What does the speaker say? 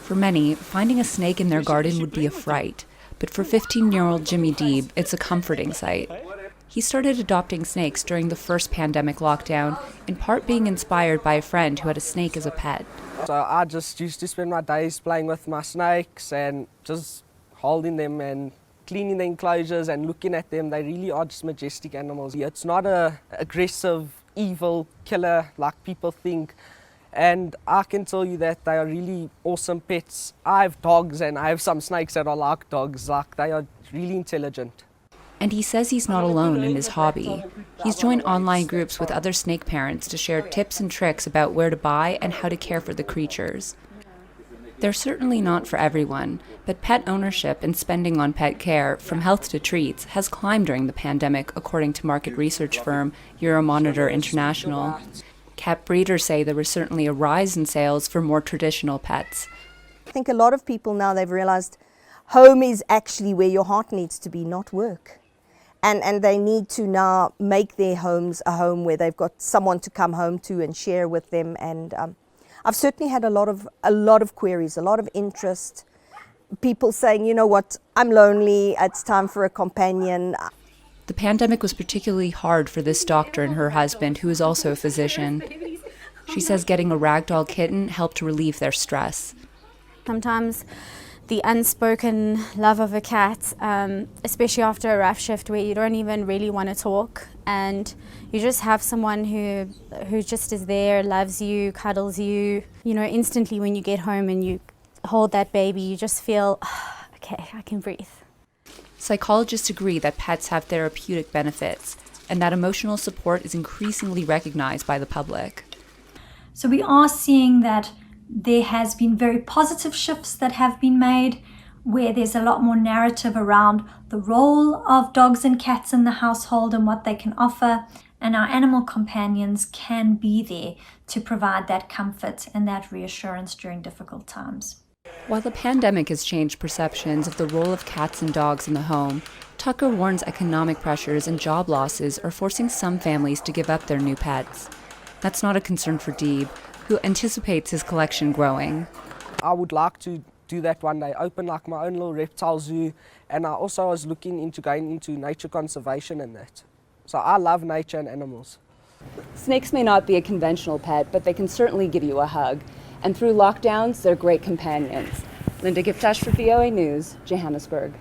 For many, finding a snake in their garden would be a fright, but for 15-year-old Jimmy Deeb, it's a comforting sight. He started adopting snakes during the first pandemic lockdown, in part being inspired by a friend who had a snake as a pet. So I just used to spend my days playing with my snakes and just holding them and cleaning the enclosures and looking at them. They really are just majestic animals. It's not an aggressive, evil killer like people think. And I can tell you that they are really awesome pets. I have dogs and I have some snakes that are like dogs. Like, they are really intelligent. And he says he's not alone in his hobby. He's joined online groups with other snake parents to share tips and tricks about where to buy and how to care for the creatures. They're certainly not for everyone, but pet ownership and spending on pet care, from health to treats, has climbed during the pandemic, according to market research firm Euromonitor International. Cat breeders say there was certainly a rise in sales for more traditional pets. I think a lot of people now, they've realized home is actually where your heart needs to be, not work. And they need to now make their homes a home where they've got someone to come home to and share with them. And I've certainly had a lot of queries, a lot of interest. People saying, you know what, I'm lonely, it's time for a companion. The pandemic was particularly hard for this doctor and her husband, who is also a physician. She says getting a ragdoll kitten helped relieve their stress. Sometimes the unspoken love of a cat, especially after a rough shift where you don't even really want to talk, and you just have someone who just is there, loves you, cuddles you. You know, instantly when you get home and you hold that baby, you just feel, okay, I can breathe. Psychologists agree that pets have therapeutic benefits and that emotional support is increasingly recognized by the public. So we are seeing that there has been very positive shifts that have been made, where there's a lot more narrative around the role of dogs and cats in the household and what they can offer, and our animal companions can be there to provide that comfort and that reassurance during difficult times. While the pandemic has changed perceptions of the role of cats and dogs in the home, Tucker warns economic pressures and job losses are forcing some families to give up their new pets. That's not a concern for Deeb, who anticipates his collection growing. I would like to do that one day, open like my own little reptile zoo, and I also was looking into going into nature conservation and that. So I love nature and animals. Snakes may not be a conventional pet, but they can certainly give you a hug. And through lockdowns, they're great companions. Linda Giftash for VOA News, Johannesburg.